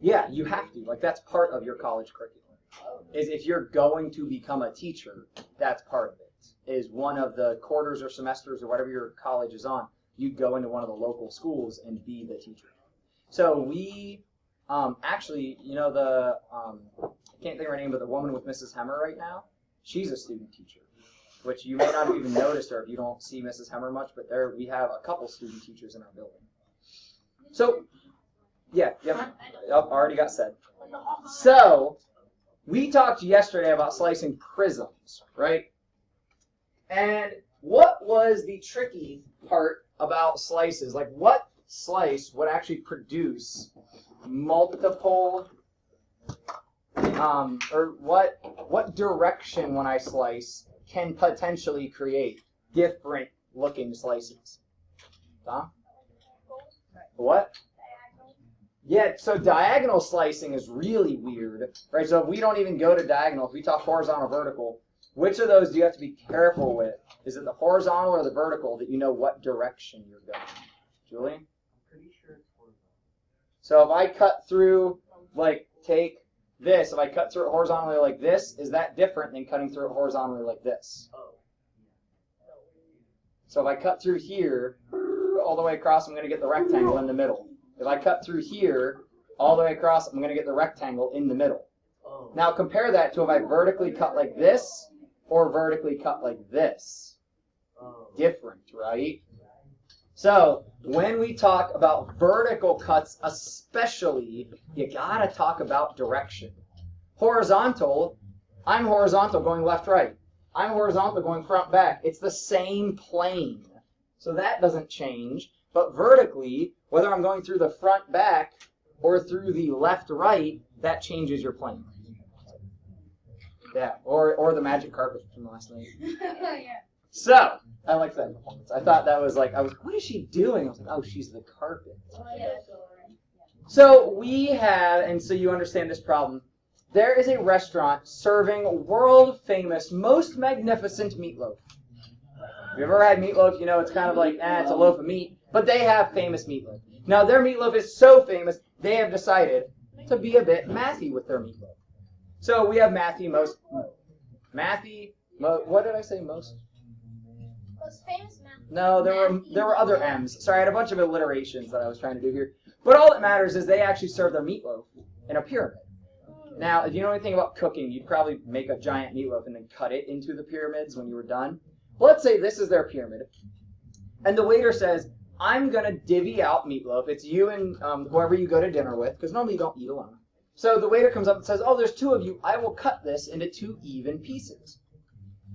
Yeah, you have to. Like, that's part of your college curriculum. Is if you're going to become a teacher, that's part of it. Is one of the quarters or semesters or whatever your college is on, you go into one of the local schools and be the teacher. So we actually, you know, I can't think of her name, but the woman with Mrs. Hemmer right now, she's a student teacher, which you may not have even noticed her if you don't see Mrs. Hemmer much, but there we have a couple student teachers in our building. So, yeah, already got said. So, we talked yesterday about slicing prisms, right? And what was the tricky part about slices? Like, what slice would actually produce multiple, or what direction when I slice can potentially create different looking slices? Huh? What? Yeah, so diagonal slicing is really weird, right? So if we don't even go to diagonal, if we talk horizontal, vertical, which of those do you have to be careful with? Is it the horizontal or the vertical that you know what direction you're going? Julian? I'm pretty sure it's horizontal. So if I cut through, like, take this, if I cut through it horizontally like this, is that different than cutting through it horizontally like this? Oh. So if I cut through here, all the way across, I'm going to get the rectangle in the middle. If I cut through here, all the way across, I'm going to get the rectangle in the middle. Oh. Now compare that to if I vertically cut like this or vertically cut like this. Oh. Different, right? So when we talk about vertical cuts especially, you got to talk about direction. Horizontal, I'm horizontal going left, right. I'm horizontal going front, back. It's the same plane. So that doesn't change. But vertically, whether I'm going through the front, back, or through the left, right, that changes your plane. Yeah, or the magic carpet from last night. Yeah. So, I like that performance. I thought that was like, what is she doing? I was like, oh, she's the carpet. So we have, and so you understand this problem, there is a restaurant serving world-famous, most magnificent meatloaf. If you've ever had meatloaf, you know it's kind of like, it's a loaf of meat, but they have famous meatloaf. Now, their meatloaf is so famous, they have decided to be a bit mathy with their meatloaf. So we have what did I say, most? Most famous man. No, there were other M's. Sorry, I had a bunch of alliterations that I was trying to do here. But all that matters is they actually serve their meatloaf in a pyramid. Now, if you know anything about cooking, you'd probably make a giant meatloaf and then cut it into the pyramids when you were done. Well, let's say this is their pyramid. And the waiter says, I'm going to divvy out meatloaf. It's you and whoever you go to dinner with, because normally you don't eat alone. So the waiter comes up and says, oh, there's two of you. I will cut this into 2 even pieces.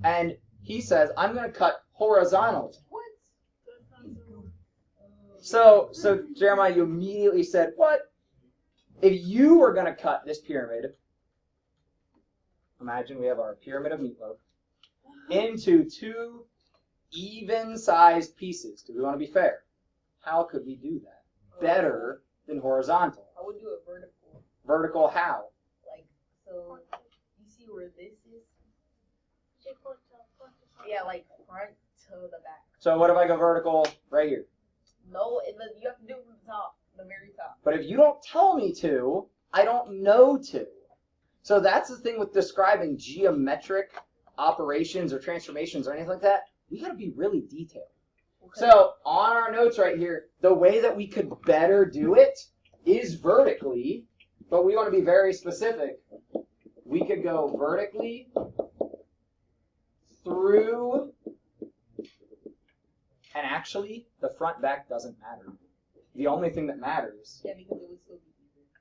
And he says, I'm going to cut horizontally. What? So Jeremiah, you immediately said, what? If you were going to cut this pyramid, imagine we have our pyramid of meatloaf, into 2 even-sized pieces, because we want to be fair. How could we do that better than horizontal? I would do it vertical. Vertical how? Like, so, you see where this is? Yeah, like front to the back. So what if I go vertical right here? No, you have to do it from the top, the very top. But if you don't tell me to, I don't know to. So that's the thing with describing geometric operations or transformations or anything like that. We got to be really detailed. Okay. So on our notes right here, the way that we could better do it is vertically, but we want to be very specific. We could go vertically through, and actually, the front back doesn't matter. The only thing that matters. Yeah, because it would still be easier.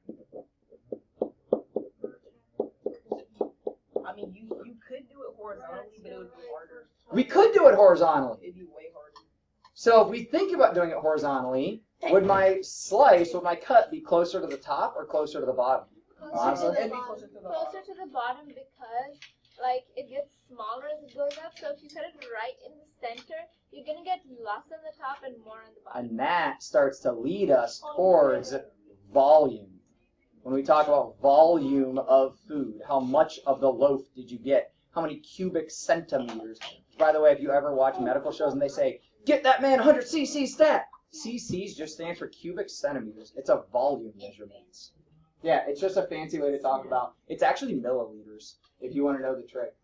I mean, you could do it horizontally, but it would be harder. We could do it horizontally. It'd be way harder. So if we think about doing it horizontally, would my cut be closer to the top or closer to the bottom? Closer to It'd the be bottom. closer to the Closer to the bottom because, like, it gets smaller as it goes up. So if you cut it right in the center, you're gonna get less on the top and more on the bottom. And that starts to lead us towards volume. When we talk about volume of food, how much of the loaf did you get? How many cubic centimeters? By the way, if you ever watch medical shows and they say, get that man 100 cc stat. CCs just stands for cubic centimeters. It's a volume measurement. Yeah, it's just a fancy way to talk about. It's actually milliliters, if you want to know the trick.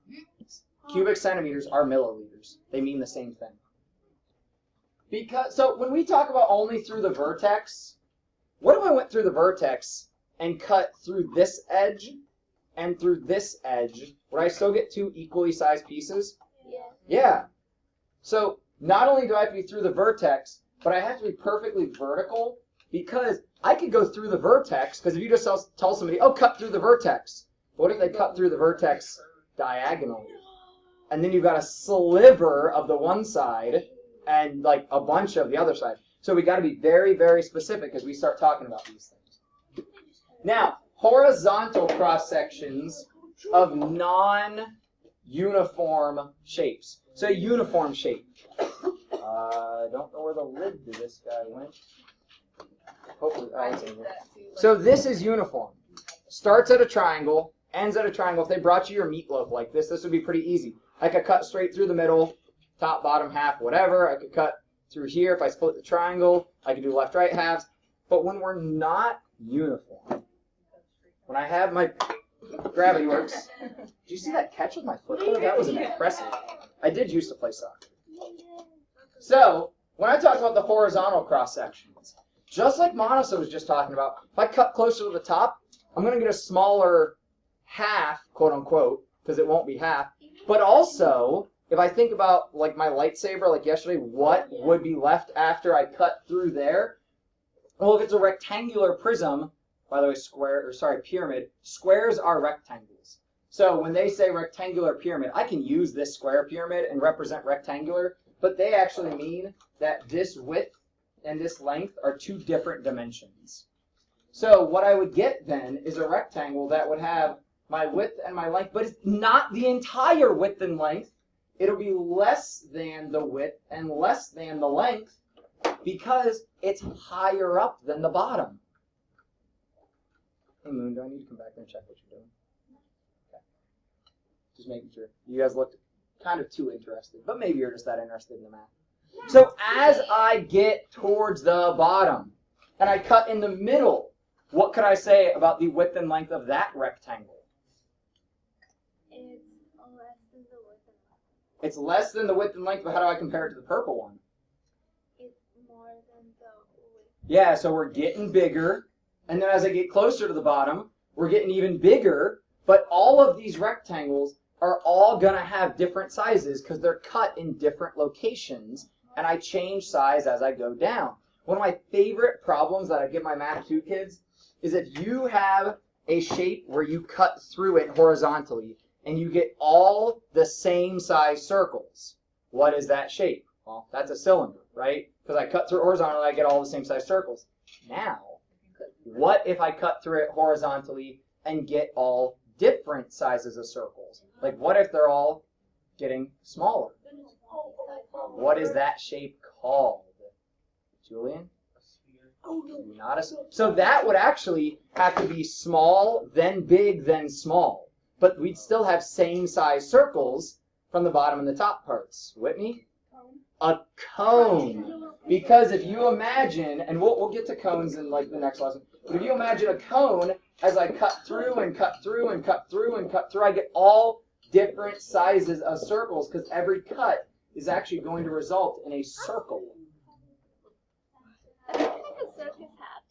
Cubic centimeters are milliliters. They mean the same thing. So when we talk about only through the vertex, what if I went through the vertex and cut through this edge and through this edge? Would I still get two equally sized pieces? Yeah. Yeah. So not only do I have to be through the vertex, but I have to be perfectly vertical, because I could go through the vertex, because if you just tell somebody, oh, cut through the vertex, what if they cut through the vertex diagonally? And then you've got a sliver of the one side and like a bunch of the other side. So we got to be very, very specific as we start talking about these things. Now, horizontal cross sections of non-uniform shapes. So uniform shape. I don't know where the lid to this guy went. Hopefully, it's in here. So this is uniform. Starts at a triangle, ends at a triangle. If they brought you your meatloaf like this would be pretty easy. I could cut straight through the middle, top, bottom half, whatever. I could cut through here if I split the triangle. I could do left, right halves. But when we're not uniform, when I have my gravity works, did you see that catch with my foot there? That was impressive. I did used to play soccer. So when I talk about the horizontal cross sections, just like Monica was just talking about, if I cut closer to the top, I'm going to get a smaller half, quote unquote, because it won't be half. But also, if I think about like my lightsaber, like yesterday, what would be left after I cut through there? Well, if it's a rectangular prism, by the way, pyramid, squares are rectangles. So when they say rectangular pyramid, I can use this square pyramid and represent rectangular, but they actually mean that this width and this length are two different dimensions. So what I would get then is a rectangle that would have my width and my length, but it's not the entire width and length. It'll be less than the width and less than the length because it's higher up than the bottom. Hey Moon, do I need to come back there and check what you're doing? Okay. Just making sure. You guys looked kind of too interested, but maybe you're just that interested in the math. So as I get towards the bottom and I cut in the middle, what could I say about the width and length of that rectangle? It's less than the width and length, but how do I compare it to the purple one? It's more than the width. Yeah, so we're getting bigger, and then as I get closer to the bottom, we're getting even bigger, but all of these rectangles are all going to have different sizes because they're cut in different locations, and I change size as I go down. One of my favorite problems that I give my Math 2 kids is if you have a shape where you cut through it horizontally, and you get all the same size circles. What is that shape? Well, that's a cylinder, right? Because I cut through it horizontally, I get all the same size circles. Now, what if I cut through it horizontally and get all different sizes of circles? Like, what if they're all getting smaller? What is that shape called? Julian? Not a sphere. So that would actually have to be small, then big, then small. But we'd still have same size circles from the bottom and the top parts. Whitney? A cone. Because if you imagine, and we'll get to cones in like the next lesson, but if you imagine a cone, as I cut through and cut through and cut through and cut through, I get all different sizes of circles because every cut is actually going to result in a circle. I think it's like a circus hat.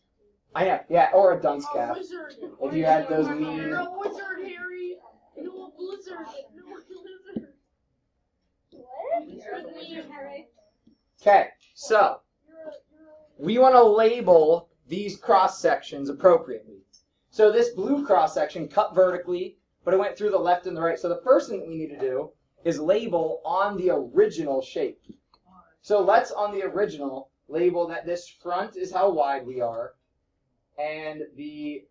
I know, yeah, or a dunce cap. Wizard. If you had those mean. You're a wizard, Harry. You're a blizzard. You're a lizard. What? Okay, so we want to label these cross sections appropriately. So this blue cross section cut vertically, but it went through the left and the right. So the first thing that we need to do is label on the original shape. So let's, on the original, label that this front is how wide we are, and the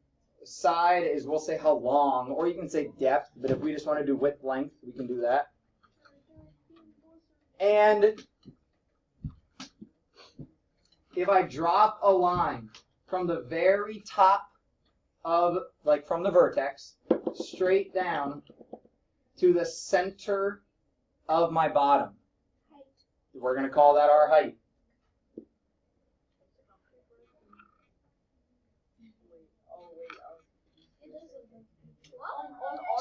side is, we'll say how long, or you can say depth, but if we just want to do width length, we can do that. And if I drop a line from the very top of, like from the vertex, straight down to the center of my bottom, we're going to call that our height.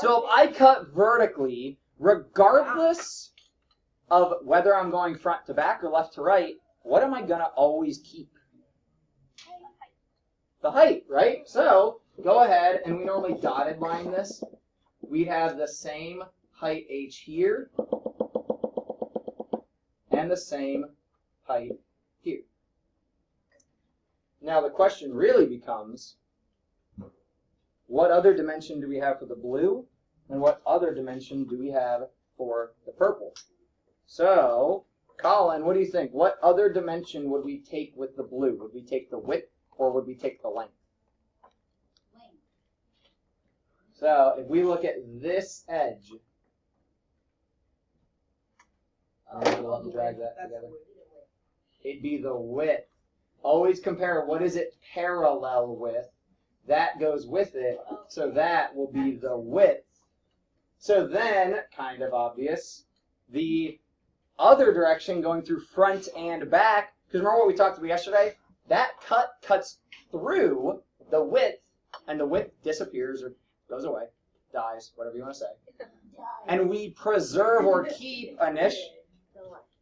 So if I cut vertically, regardless of whether I'm going front to back or left to right, what am I going to always keep? The height, right? So go ahead, and we normally dotted line this. We'd have the same height h here and the same height here. Now the question really becomes, what other dimension do we have for the blue, and what other dimension do we have for the purple? So, Colin, what do you think? What other dimension would we take with the blue? Would we take the width, or would we take the length? So, if we look at this edge, we'll have to drag that together. It'd be the width. Always compare what is it parallel with. That goes with it, so that will be the width. So then, kind of obvious, the other direction going through front and back, because remember what we talked about yesterday? That cut cuts through the width, and the width disappears or goes away, dies, whatever you want to say. And we preserve or keep, Anish,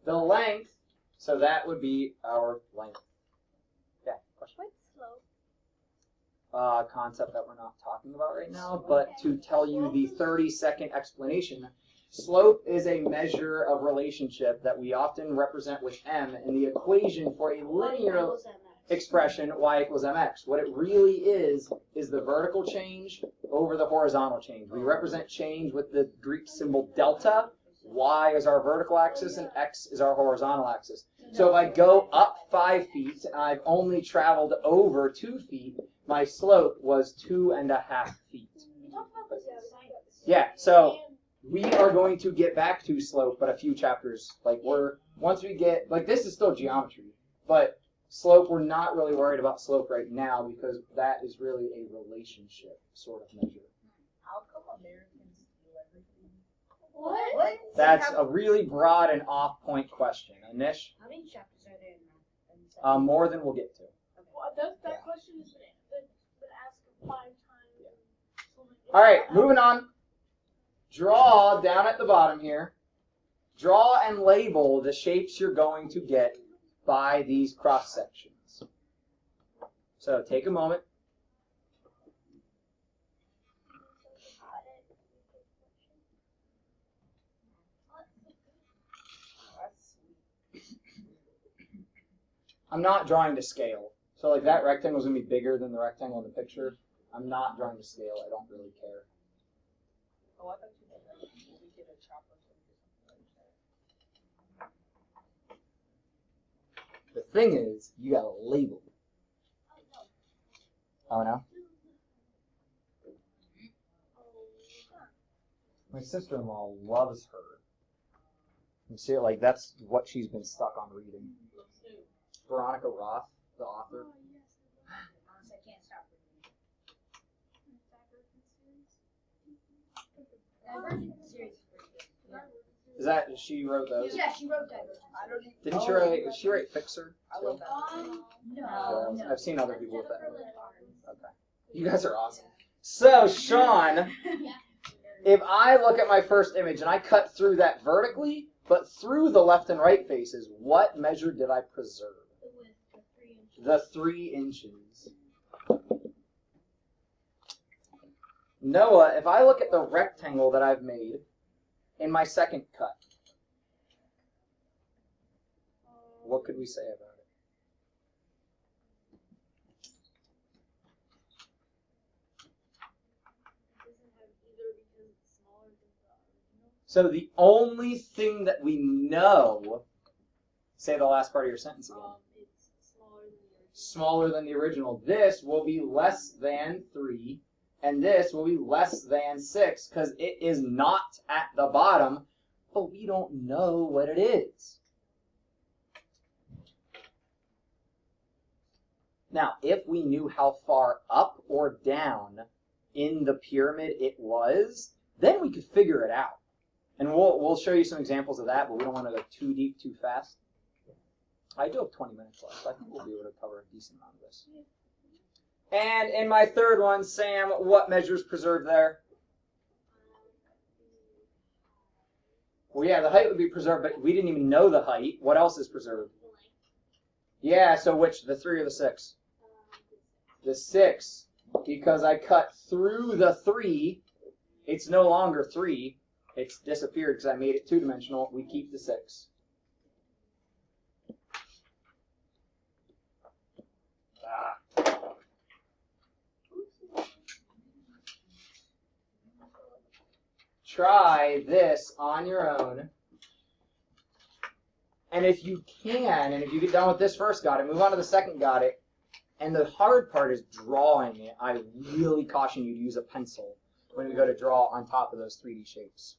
the length, so that would be our length. Yeah, question? What's slope? Concept that we're not talking about right now, but to tell you the 30-second explanation, slope is a measure of relationship that we often represent with m in the equation for a linear expression, y equals mx. What it really is the vertical change over the horizontal change. We represent change with the Greek symbol delta. Y is our vertical axis and x is our horizontal axis. So if I go up 5 feet and I've only traveled over 2 feet, my slope was 2.5 feet. Yeah, so we are going to get back to slope, but a few chapters, once we get, this is still geometry, but slope, we're not really worried about slope right now because that is really a relationship sort of measure. How come Americans steal everything? What? That's a really broad and off-point question. Anish? How many chapters are there in that? More than we'll get to. Well, that question has been asked 5 times. Yeah. All right, moving on. Draw down at the bottom here. Draw and label the shapes you're going to get by these cross sections. So take a moment. I'm not drawing to scale. So that rectangle is going to be bigger than the rectangle in the picture. I'm not drawing to scale. I don't really care. Oh, I thought you meant we did a chop or something like that. The thing is, you got to label. Oh, no? My sister-in-law loves her. You see it, that's what she's been stuck on reading. Veronica Roth, the author. Honestly, I can't stop reading. Is that, she wrote those? Yeah, she wrote that. I don't even. Didn't she write, did she write Fixer? I love that. No. I've seen other people with that. Okay. You guys are awesome. So, Sean, if I look at my first image and I cut through that vertically, but through the left and right faces, what measure did I preserve? The 3 inches. Noah, if I look at the rectangle that I've made in my second cut, what could we say about it? So the only thing that we know, say the last part of your sentence again. It's Smaller than the original. This will be less than 3, and this will be less than 6, because it is not at the bottom, but we don't know what it is. Now, if we knew how far up or down in the pyramid it was, then we could figure it out. And we'll show you some examples of that, but we don't want to go too deep too fast. I do have 20 minutes left. I think we'll be able to cover a decent amount of this. And in my third one, Sam, what measures preserved there? Well, yeah, the height would be preserved, but we didn't even know the height. What else is preserved? Yeah, so which, the 3 or the 6? The 6, because I cut through the 3. It's no longer 3. It's disappeared because I made it 2-dimensional. We keep the 6. Try this on your own. And if you can, and if you get done with this first got it, move on to the second got it. And the hard part is drawing it. I really caution you to use a pencil when we go to draw on top of those 3D shapes.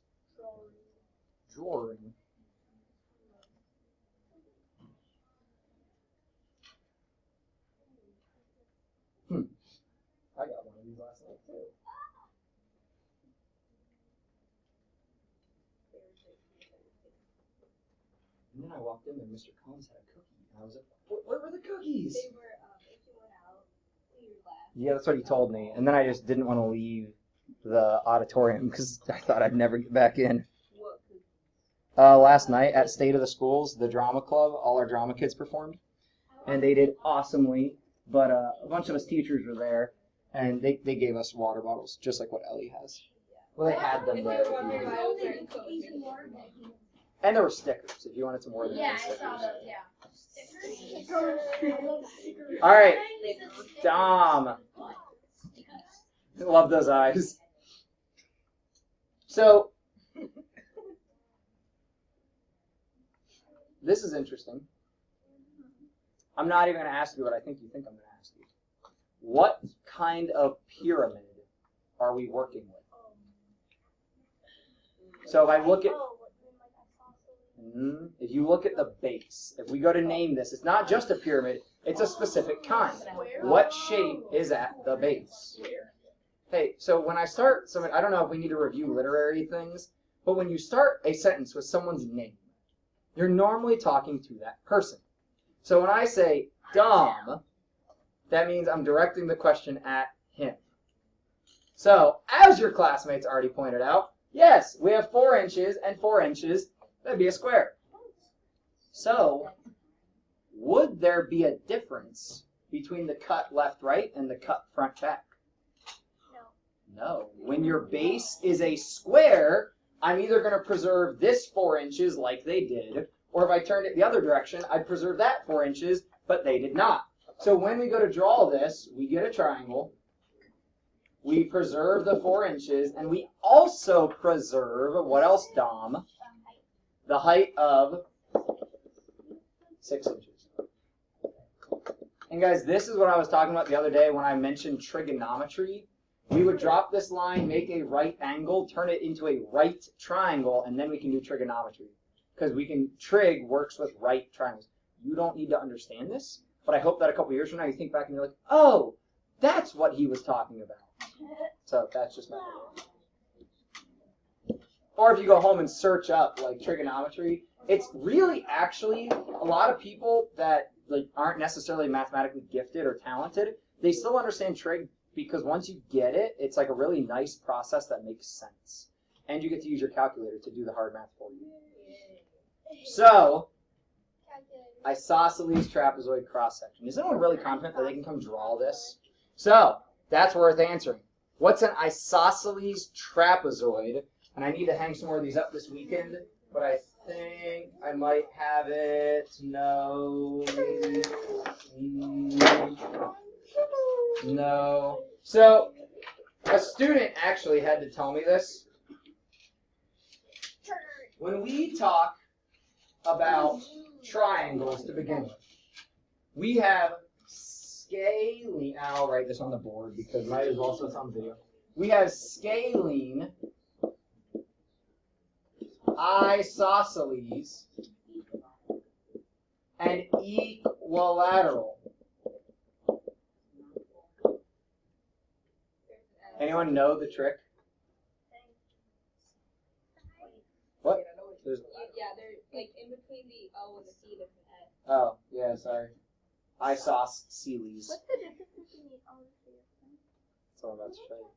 Drawing. I got one of these last night too. And then I walked in and Mr. Combs had a cookie. And I was like, where were the cookies? They were, if you went out, we were left. Yeah, that's what he told me. And then I just didn't want to leave the auditorium because I thought I'd never get back in. Last night at State of the Schools, the drama club, all our drama kids performed. And they did awesomely. But a bunch of us teachers were there. And they gave us water bottles, just like what Ellie has. Well, they had them there. And there were stickers, if you wanted some more than Yeah, I stickers. saw those, yeah. All right, Dom. Love those eyes. So, this is interesting. I'm not even going to ask you what I think you think I'm going to ask you. What kind of pyramid are we working with? So if I look at, if you look at the base, if we go to name this, it's not just a pyramid, it's a specific kind. What shape is at the base? Hey, so when I start, I don't know if we need to review literary things, but when you start a sentence with someone's name, you're normally talking to that person. So when I say Dom, that means I'm directing the question at him. So, as your classmates already pointed out, yes, we have 4 inches and 4 inches. That'd be a square. So, would there be a difference between the cut left-right and the cut front-back? No. When your base is a square, I'm either going to preserve this 4 inches like they did, or if I turned it the other direction, I'd preserve that 4 inches, but they did not. So when we go to draw this, we get a triangle, we preserve the 4 inches, and we also preserve, what else, Dom? The height of 6 inches. And guys, this is what I was talking about the other day when I mentioned trigonometry. We would drop this line, make a right angle, turn it into a right triangle, and then we can do trigonometry. Because trig works with right triangles. You don't need to understand this, but I hope that a couple years from now you think back and you're like, oh, that's what he was talking about. So that's just my idea. Or if you go home and search up like trigonometry, it's really actually a lot of people that like aren't necessarily mathematically gifted or talented, they still understand trig because once you get it, it's like a really nice process that makes sense. And you get to use your calculator to do the hard math for you. So, isosceles trapezoid cross-section. Is anyone really confident that they can come draw this? So, that's worth answering. What's an isosceles trapezoid? And I need to hang some more of these up this weekend, but I think I might have it. No. No. So, a student actually had to tell me this. When we talk about triangles to begin with, we have scalene. I'll write this on the board because might as well, so it's on video. We have scalene, isosceles, and equilateral. Anyone know the trick? What? There's, Yeah, they're like in between the O and the C, there's an S. oh, yeah, sorry. Isosceles. What's the difference between the O and the C? That's all I'm about to show you.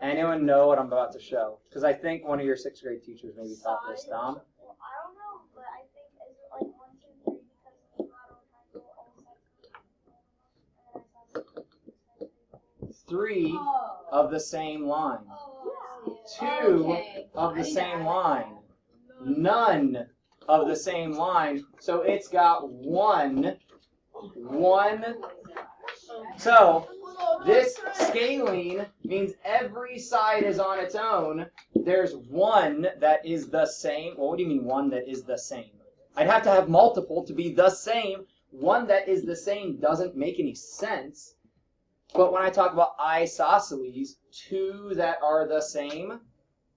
Anyone know what I'm about to show? Because I think one of your 6th grade teachers maybe taught this, Dom. Well, I don't know, but I think is it like 1, 2, 3 because of the lateral triangle, all sides. 3 of the same line. Oh, 2 okay. of the same line. None of the same line. So it's got 1. So this scaling means every side is on its own. There's 1 that is the same. Well, what do you mean 1 that is the same? I'd have to have multiple to be the same. 1 that is the same doesn't make any sense. But when I talk about isosceles, 2 that are the same,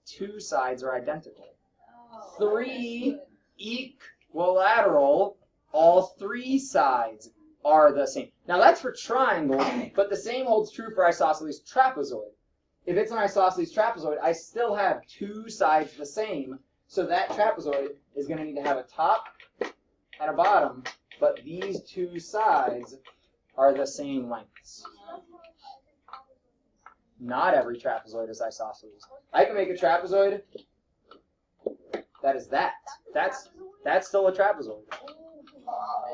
2 sides are identical. 3 equilateral, all 3 sides are the same. Now that's for triangles, but the same holds true for isosceles trapezoid. If it's an isosceles trapezoid, I still have 2 sides the same, so that trapezoid is going to need to have a top and a bottom, but these 2 sides are the same lengths. Not every trapezoid is isosceles. I can make a trapezoid that is that. That's still a trapezoid.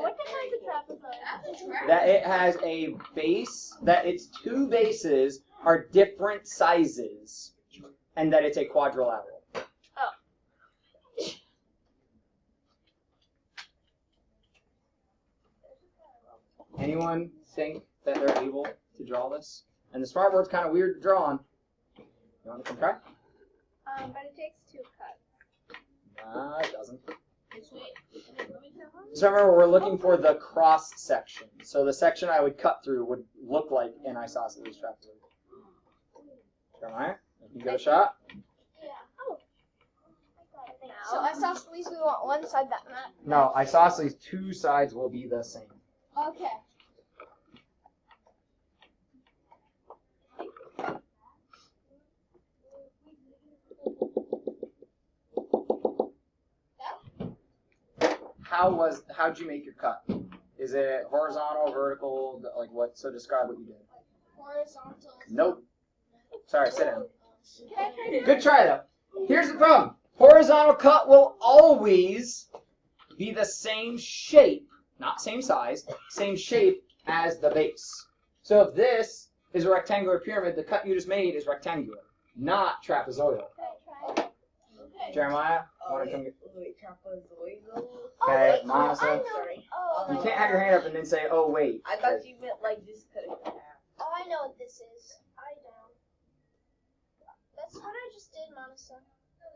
What defines a trapezoid? That it has a base, that its 2 bases are different sizes, and that it's a quadrilateral. Anyone think that they're able to draw this? And the smart board's kind of weird to draw on. You want to come try? But it takes 2 cuts. It doesn't. So remember, we're looking for the cross section. So the section I would cut through would look like an isosceles trapezoid. Jeremiah, you give it a shot. Yeah. Oh. I got it now. So isosceles, we want one side that No, isosceles, 2 sides will be the same. Okay. How'd you make your cut? Is it horizontal, vertical, like what? So describe what you did. Horizontal. Nope. Sorry, sit down. Can I try Good try though. Here's the problem. Horizontal cut will always be the same shape, not same size, same shape as the base. So if this is a rectangular pyramid, the cut you just made is rectangular, not trapezoidal. Okay. Jeremiah, want to come get... Wait, trapezoidal? Okay, Oh, Monica. Sorry. You can't have your hand up and then say, oh, wait. I thought you meant like just cut it in half. Oh, I know what this is. I don't. That's what I just did, Monica.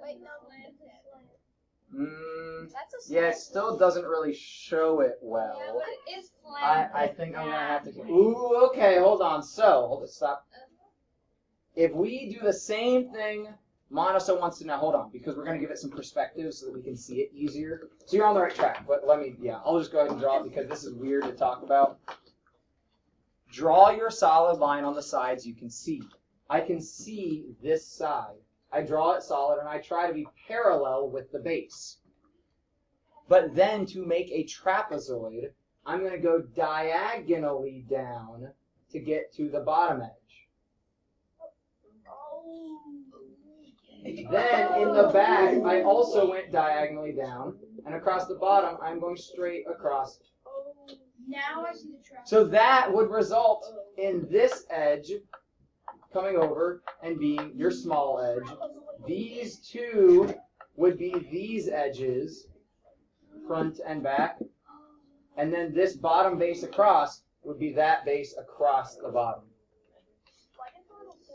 Wait, no. That's a Yeah, it still doesn't really show it well. Yeah, but it is flat. I think I'm going to have to... Ooh, okay, hold on. So, hold it, stop. If we do the same thing... Monica wants to know, hold on, because we're going to give it some perspective so that we can see it easier. So you're on the right track, but I'll just go ahead and draw it because this is weird to talk about. Draw your solid line on the sides you can see. I can see this side. I draw it solid and I try to be parallel with the base. But then to make a trapezoid, I'm going to go diagonally down to get to the bottom edge. Then in the back, I also went diagonally down, and across the bottom, I'm going straight across. Now I see the trap. So that would result in this edge coming over and being your small edge. These 2 would be these edges, front and back. And then this bottom base across would be that base across the bottom.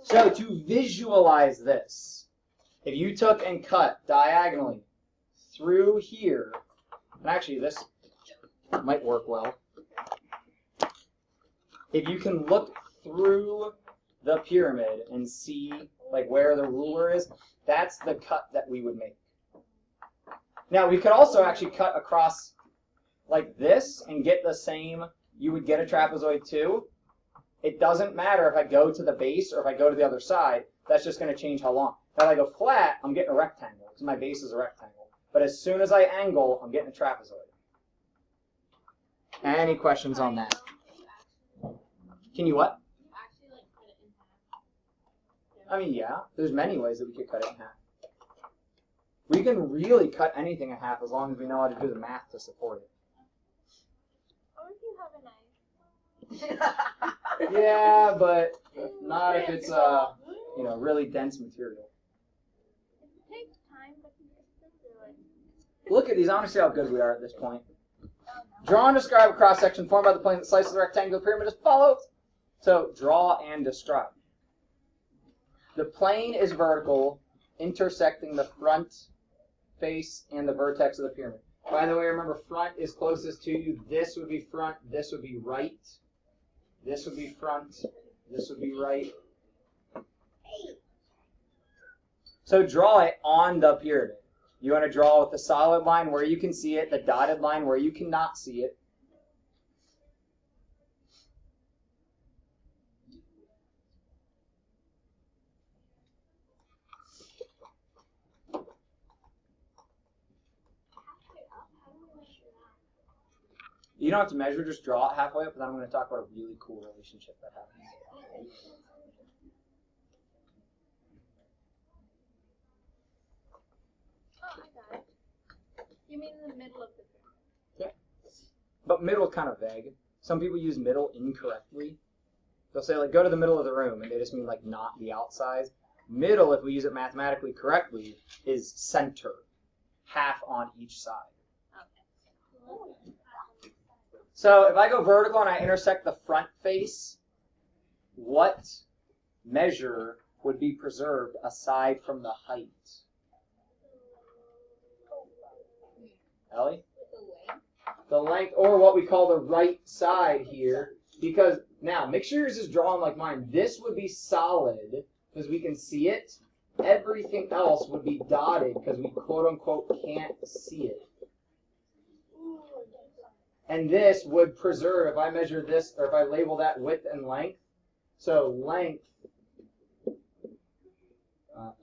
So to visualize this, if you took and cut diagonally through here, and actually this might work well. If you can look through the pyramid and see like where the ruler is, that's the cut that we would make. Now we could also actually cut across like this and get the same, you would get a trapezoid too. It doesn't matter if I go to the base or if I go to the other side, that's just going to change how long. Now if I go flat, I'm getting a rectangle because my base is a rectangle. But as soon as I angle, I'm getting a trapezoid. Any questions on that? Can you what? I mean, yeah, there's many ways that we could cut it in half. We can really cut anything in half as long as we know how to do the math to support it. Or if you have a knife. Yeah, but not if it's really dense material. It takes time, but you can still do it. Look at these. I want to see how good we are at this point. Oh, no. Draw and describe a cross section formed by the plane that slices the rectangular pyramid as follows. So draw and describe. The plane is vertical, intersecting the front face and the vertex of the pyramid. By the way, remember front is closest to you. This would be front. This would be right. This would be front. This would be right. So draw it on the pyramid. You want to draw with the solid line where you can see it, the dotted line where you cannot see it. You don't have to measure, just draw it halfway up, and then I'm going to talk about a really cool relationship that happens. Oh, I got it. You mean in the middle of the pyramid? But middle kind of vague. Some people use middle incorrectly. They'll say, like, go to the middle of the room, and they just mean, like, not the outside. Middle, if we use it mathematically correctly, is center. Half on each side. Okay. So if I go vertical and I intersect the front face, what measure would be preserved aside from the height? Ellie? The length, or what we call the right side here. Because now, make sure yours is drawn like mine. This would be solid because we can see it. Everything else would be dotted because we quote unquote can't see it. And this would preserve, if I measure this, or if I label that width and length. So length,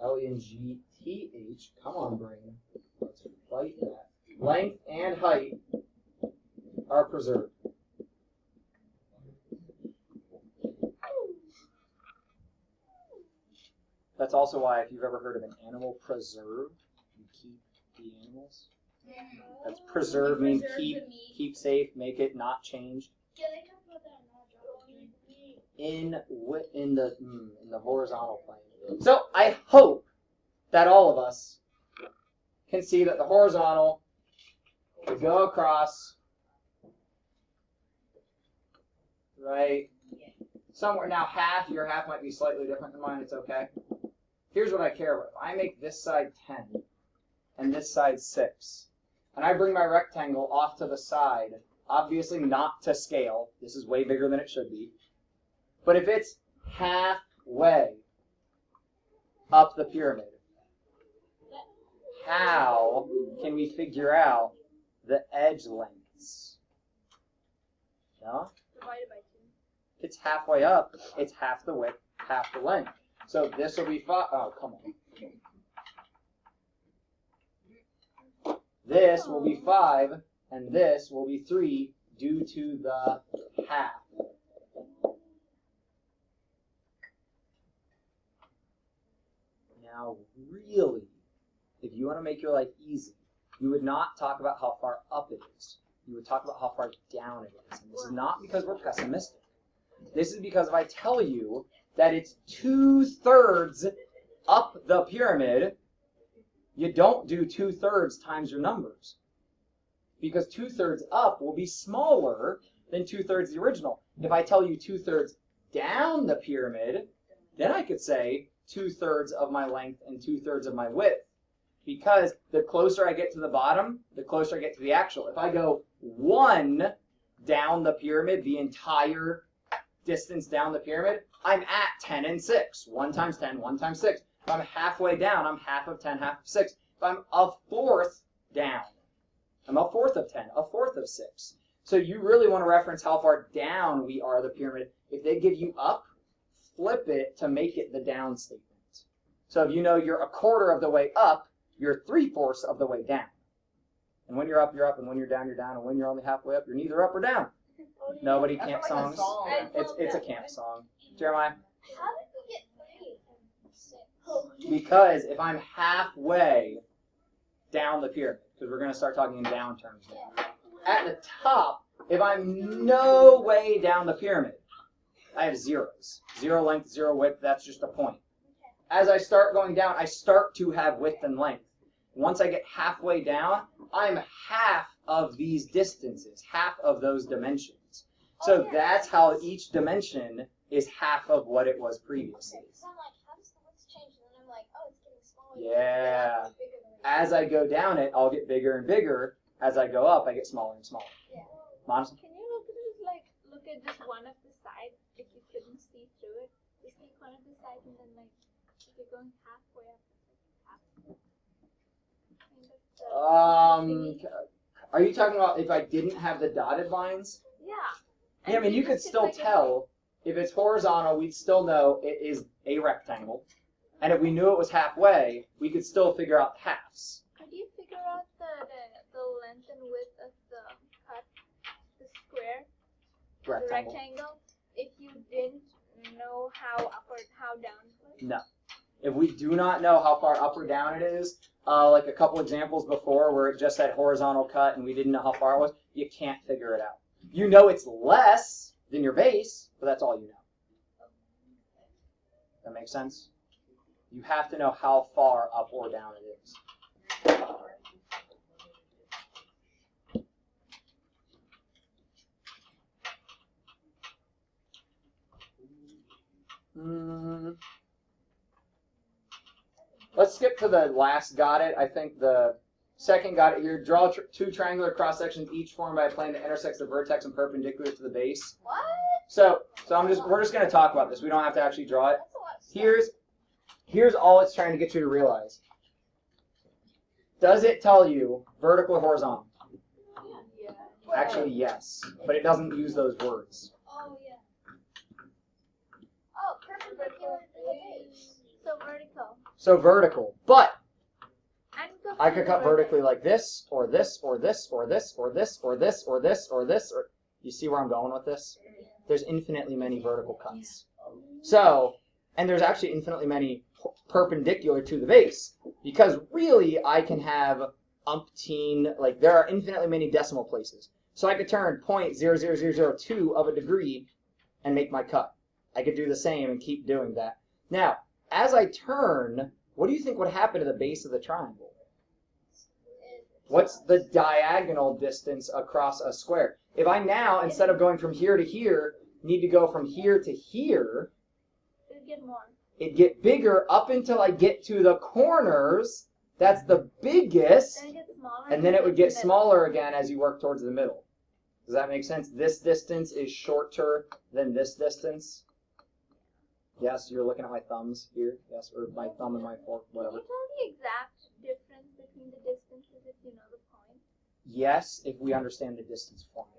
L-E-N-G-T-H, come on brain, let's fight that. Length and height are preserved. That's also why if you've ever heard of an animal preserve, you keep the animals. That's preserve means keep safe, make it not changed. Yeah, they talk about that In the horizontal plane. So I hope that all of us can see that the horizontal would go across right somewhere. Now your half might be slightly different than mine. It's okay. Here's what I care about. If I make this side 10 and this side 6. And I bring my rectangle off to the side, obviously not to scale. This is way bigger than it should be. But if it's halfway up the pyramid, how can we figure out the edge lengths? No? Divided by 2. If it's halfway up, it's half the width, half the length. So this will be 5. Oh, come on. This will be 5, and this will be 3 due to the half. Now, really, if you want to make your life easy, you would not talk about how far up it is. You would talk about how far down it is. And this is not because we're pessimistic. This is because if I tell you that it's 2/3 up the pyramid, you don't do 2/3 times your numbers. Because 2/3 up will be smaller than 2/3 the original. If I tell you 2/3 down the pyramid, then I could say 2/3 of my length and 2/3 of my width. Because the closer I get to the bottom, the closer I get to the actual. If I go 1 down the pyramid, the entire distance down the pyramid, I'm at 10 and 6. 1 times 10, 1 times 6. If I'm halfway down, I'm half of 10, half of 6. If I'm a fourth down, I'm a fourth of 10, a fourth of 6. So you really want to reference how far down we are the pyramid. If they give you up, flip it to make it the down statement. So if you know you're a quarter of the way up, you're 3/4 of the way down. And when you're up, you're up, and when you're down, and when you're only halfway up, you're neither up or down. Nobody camp songs. It's a camp song. Jeremiah? How did we get 3? Because if I'm halfway down the pyramid, because we're going to start talking in down terms now. At the top, if I'm no way down the pyramid, I have zeros. 0 length, 0 width, that's just a point. As I start going down, I start to have width and length. Once I get halfway down, I'm half of these distances, half of those dimensions. So that's how each dimension is half of what it was previously. Okay, so I'm like, how does the width change? And then I'm like, oh, it's getting smaller. Yeah. It's bigger than it As I go down it, I'll get bigger and bigger. As I go up, I get smaller and smaller. Yeah. Monica? Can you look at just one of the sides if you couldn't see through it? Just take one of the sides and then if you're going halfway up, Are you talking about if I didn't have the dotted lines? Yeah. Yeah, I mean, you could still tell. If it's horizontal, we'd still know it is a rectangle. And if we knew it was halfway, we could still figure out halves. How do you figure out the length and width of the cut, the square, the rectangle, if you didn't know how up or how down it was? No. If we do not know how far up or down it is, like a couple examples before where it just said horizontal cut and we didn't know how far it was, you can't figure it out. You know it's less than your base, but that's all you know. That makes sense? You have to know how far up or down it is. Let's skip to the last got it. I think the second got it here. Draw two triangular cross sections, each formed by a plane that intersects the vertex and perpendicular to the base. What? So we're just going to talk about this. We don't have to actually draw it. That's a lot of stuff. Here's all it's trying to get you to realize. Does it tell you vertical or horizontal? Yeah. Actually, yes, but it doesn't use those words. Oh, yeah. Oh, perpendicular to the base. So vertical. So vertical, but And go I for could the cut vertex. vertically like this, or this, or this, or this, or this, or this, or this, or this, or you see where I'm going with this? There's infinitely many vertical cuts. So, and there's actually infinitely many perpendicular to the base, because really I can have umpteen, like there are infinitely many decimal places. So I could turn 0.00002 of a degree and make my cut. I could do the same and keep doing that. Now, as I turn, what do you think would happen to the base of the triangle? What's the diagonal distance across a square? If I now, instead of going from here to here, need to go from here to here, It'll get more. it'd get bigger up until I get to the corners. That's the biggest. Then it gets smaller. And then it would get middle. smaller again as you work towards the middle. Does that make sense? This distance is shorter than this distance. Yes, you're looking at my thumbs here. Yes, or my thumb and my fork, Can whatever. you tell the exact difference between the distances if you know the point? Yes, if we understand the distance formula.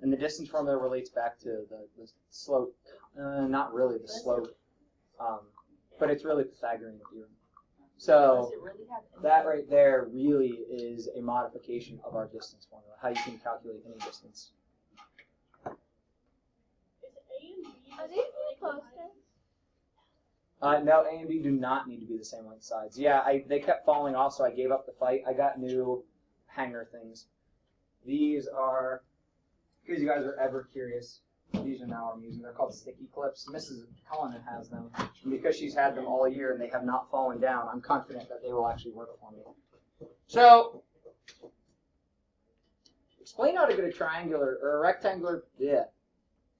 And the distance formula relates back to the slope. Not really the slope, but it's really Pythagorean theorem. So that right there really is a modification of our distance formula, how you can calculate any distance. Is A and B Are just these like closer? No, A and B do not need to be the same length sides. Yeah, they kept falling off, so I gave up the fight. I got new hanger things. These are, because you guys are ever curious, these are now I'm using. They're called sticky clips. Mrs. Cullinan has them. And because she's had them all year and they have not fallen down, I'm confident that they will actually work for me. So, explain how to get a triangular or a rectangular,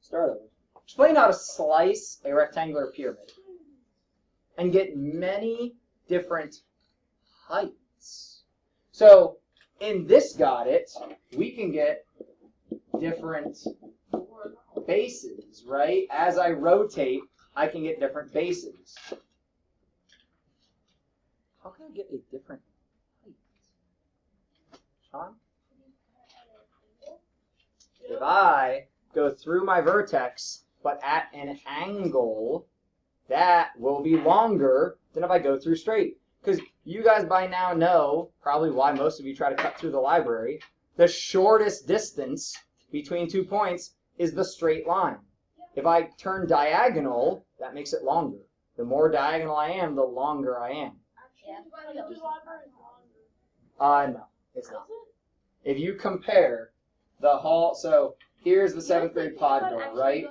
start over. Explain how to slice a rectangular pyramid and get many different heights. So, in this got it, we can get different bases, right? As I rotate, I can get different bases. How can I get a different height? Sean? If I go through my vertex, but at an angle, that will be longer than if I go through straight. Because you guys by now know probably why most of you try to cut through the library. The shortest distance between 2 points is the straight line. If I turn diagonal, that makes it longer, The more diagonal I am, the longer I am. Yeah. No, it's not. If you compare the hall, so here's the 7th grade pod door, right?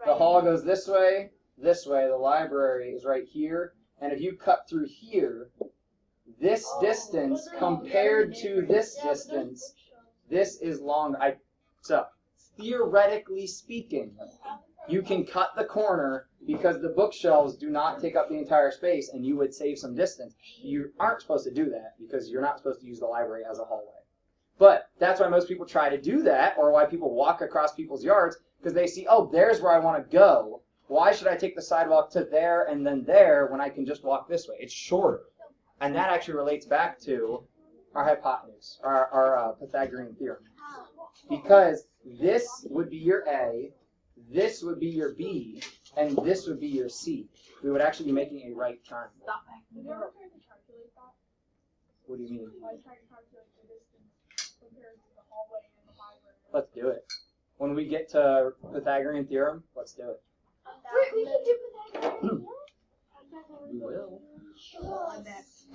The hall goes this way, the library is right here, and if you cut through here, this distance compared to this distance, this is longer. So, theoretically speaking, you can cut the corner because the bookshelves do not take up the entire space and you would save some distance. You aren't supposed to do that because you're not supposed to use the library as a hallway. But that's why most people try to do that, or why people walk across people's yards, because they see, oh, there's where I want to go. Why should I take the sidewalk to there and then there when I can just walk this way? It's shorter. And that actually relates back to our hypotenuse, our Pythagorean theorem. Because this would be your A, this would be your B, and this would be your C. We would actually be making a right triangle. Have you ever tried to calculate that? What do you mean? I tried to calculate the distance compared to the hallway and the library. Let's do it. When we get to Pythagorean theorem, let's do it. We can do Pythagorean. We will. Next.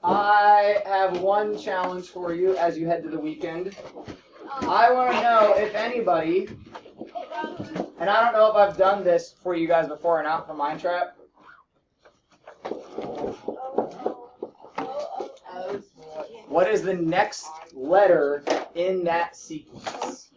I have one challenge for you as you head to the weekend. I want to know if anybody, and I don't know if I've done this for you guys before or not for Mindtrap. What is the next letter in that sequence?